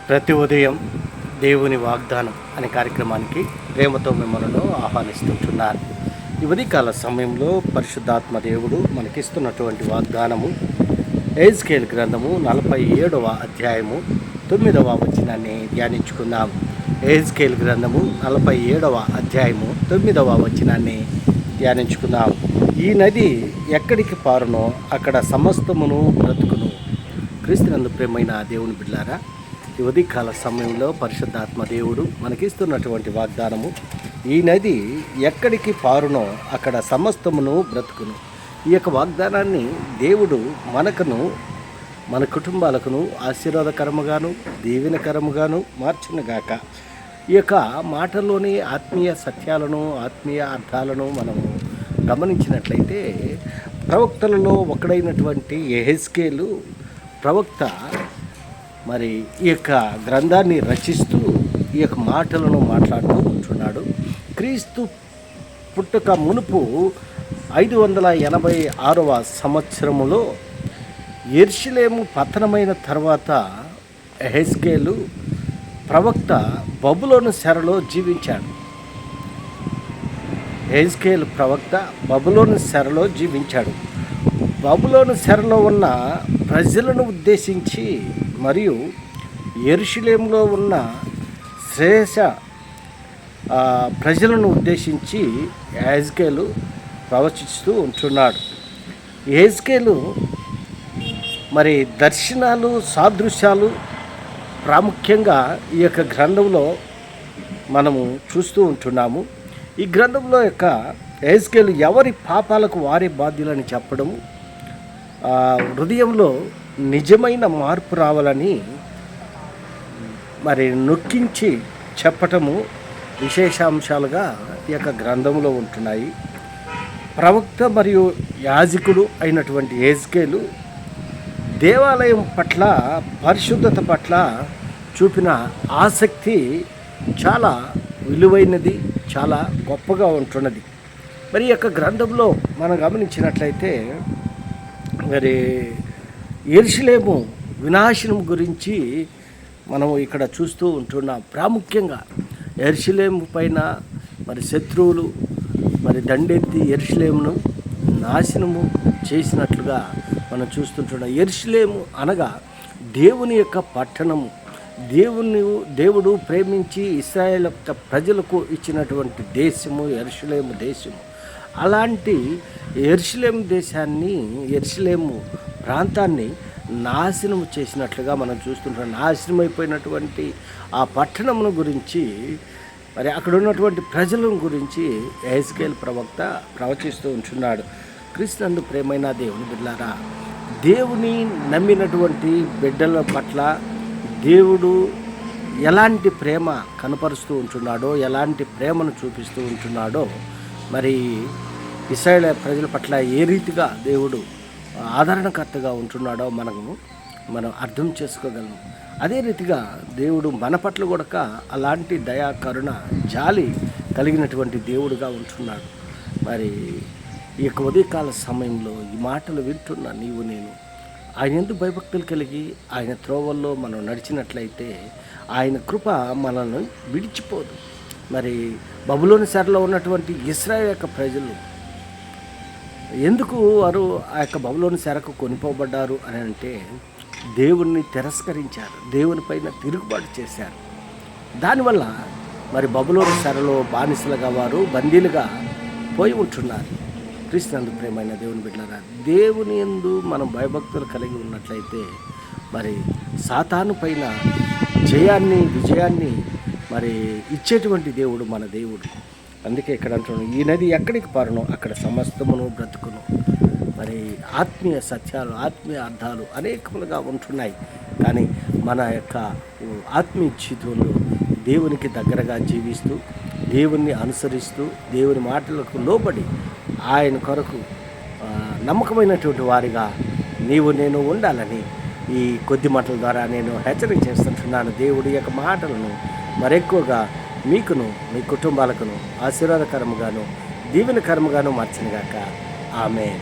ప్రతి ఉదయం దేవుని వాగ్దానం అనే కార్యక్రమానికి ప్రేమతో మిమ్మల్ని ఆహ్వానిస్తుంటున్నారు. ఈ ఉదయకాల సమయంలో పరిశుద్ధాత్మ దేవుడు మనకిస్తున్నటువంటి వాగ్దానము ఎహెజ్కేలు గ్రంథము 47వ అధ్యాయము 9వ వచనాన్ని ధ్యానించుకుందాం. ఎహెజ్కేలు గ్రంథము 47వ అధ్యాయము 9వ వచనాన్ని ధ్యానించుకుందాం. ఈ నది ఎక్కడికి పారునో అక్కడ సమస్తమును బ్రతుకును. క్రీస్తునందు ప్రేమైన దేవుని బిడ్డలారా, ఈ ఉదయకాల సమయంలో పరిశుద్ధాత్మ దేవుడు మనకిస్తున్నటువంటి వాగ్దానము, ఈ నది ఎక్కడికి పారునో అక్కడ సమస్తమును బ్రతుకును. ఈ యొక్క వాగ్దానాన్ని దేవుడు మనకును మన కుటుంబాలకును ఆశీర్వాదకరముగాను దీవెనకరముగాను మార్చునుగాక. ఈ యొక్క మాటల్లోని ఆత్మీయ సత్యాలను ఆత్మీయ అర్థాలను మనము గమనించినట్లయితే, ప్రవక్తలలో ఒకడైనటువంటి ఎహెజ్కేలు ప్రవక్త మరి ఈ యొక్క గ్రంథాన్ని రచిస్తూ ఈ యొక్క మాటలను మాట్లాడుతూ ఉంటున్నాడు. క్రీస్తు పుట్టుక మునుపు 586వ సంవత్సరములో యెరూషలేము పతనమైన తర్వాత ఎహెజ్కేలు ప్రవక్త బబులోను చెరలో జీవించాడు. ఎహెజ్కేలు ప్రవక్త బబులోను చెరలో జీవించాడు. బబులోను చెరలో ఉన్న ప్రజలను ఉద్దేశించి మరియు యెరూషలేములో ఉన్న శ్రేష్ఠ ప్రజలను ఉద్దేశించి ఎహెజ్కేలు ప్రవచిస్తూ ఉంటున్నాడు. ఎహెజ్కేలు మరి దర్శనాలు సాదృశ్యాలు ప్రాముఖ్యంగా ఈ యొక్క గ్రంథంలో మనము చూస్తూ ఉంటున్నాము. ఈ గ్రంథంలో యొక్క ఎహెజ్కేలు ఎవరి పాపాలకు వారే బాధ్యులని చెప్పడము, హృదయంలో నిజమైన మార్పు రావాలని మరి నొక్కించి చెప్పటము విశేషాంశాలుగా ఈ యొక్క గ్రంథంలో ఉంటున్నాయి. ప్రవక్త మరియు యాజకుడు అయినటువంటి ఎహెజ్కేలు దేవాలయం పట్ల పరిశుద్ధత పట్ల చూపిన ఆసక్తి చాలా విలువైనది, చాలా గొప్పగా ఉంటున్నది. మరి ఈ యొక్క గ్రంథంలో మనం గమనించినట్లయితే మరి యెరూషలేము వినాశనం గురించి మనం ఇక్కడ చూస్తూ ఉంటున్నాం. ప్రాముఖ్యంగా యెరూషలేము పైన మరి శత్రువులు మరి దండెత్తి యెరూషలేమును నాశనము చేసినట్లుగా మనం చూస్తుంటున్నాం. యెరూషలేము అనగా దేవుని యొక్క పట్టణము, దేవుడు ప్రేమించి ఇశ్రాయేలు ప్రజలకు ఇచ్చినటువంటి దేశము యెరూషలేము దేశము. అలాంటి యెరూషలేము దేశాన్ని, యెరూషలేము ప్రాంతాన్ని నాశనము చేసినట్లుగా మనం చూస్తుంటాం. నాశనం అయిపోయినటువంటి ఆ పట్టణమును గురించి మరి అక్కడ ఉన్నటువంటి ప్రజల గురించి ఎహెజ్కేలు ప్రవక్త ప్రవచిస్తూ ఉంటున్నాడు. క్రీస్తునందు ప్రేమైన దేవుని బిడ్డలారా, దేవుని నమ్మినటువంటి బిడ్డల పట్ల దేవుడు ఎలాంటి ప్రేమ కనపరుస్తూ ఉంటున్నాడో, ఎలాంటి ప్రేమను చూపిస్తూ ఉంటున్నాడో, మరి ఇశ్రాయేలు ప్రజల పట్ల ఏ రీతిగా దేవుడు ఆదరణకర్తగా ఉంటున్నాడో మనం అర్థం చేసుకోగలము. అదే రీతిగా దేవుడు మన పట్ల కూడా అలాంటి దయా కరుణ జాలి కలిగినటువంటి దేవుడుగా ఉంటున్నాడు. మరి ఈ యొక్క ఉదయకాల సమయంలో ఈ మాటలు వింటున్న నీవు నేను ఆయన ఎందుకు భయభక్తులు కలిగి ఆయన త్రోవల్లో మనం నడిచినట్లయితే ఆయన కృప మనల్ని విడిచిపోదు. మరి బబులోను చెరలో ఉన్నటువంటి ఇశ్రాయేలు యొక్క ప్రజలు ఎందుకు వారు ఆ యొక్క బబులోను చెరకు కొనిపోబడ్డారు అని అంటే, దేవుణ్ణి తిరస్కరించారు, దేవుని పైన తిరుగుబాటు చేశారు. దానివల్ల మరి బబులోను చెరలో బానిసలుగా వారు బందీలుగా పోయి ఉంటున్నారు. క్రీస్తునందు ప్రేమైన దేవుని బిడ్డలారా, దేవుని యందు మనం భయభక్తులు కలిగి ఉన్నట్లయితే మరి సాతాను పైన జయాన్ని విజయాన్ని మరి ఇచ్చేటువంటి దేవుడు మన దేవుడు. అందుకే ఇక్కడ అంటున్నాను, ఈ నది ఎక్కడికి పారునో అక్కడ సమస్తమును బ్రతుకును. మరి ఆత్మీయ సత్యాలు ఆత్మీయ అర్థాలు అనేకములుగా ఉంటున్నాయి. కానీ మన యొక్క ఆత్మీయ జీవితంలో దేవునికి దగ్గరగా జీవిస్తూ, దేవుణ్ణి అనుసరిస్తూ, దేవుని మాటలకు లోబడి ఆయన కొరకు నమ్మకమైనటువంటి వారిగా నీవు నేను ఉండాలని ఈ కొద్ది మాటల ద్వారా నేను హెచ్చరిక చేస్తుంటున్నాను. దేవుడి యొక్క మాటలను మరెక్కువగా మీకును మీ కుటుంబాలకును ఆశీర్వాదకరముగాను దీవెనకరముగాను మార్చినగాక. ఆమేన్.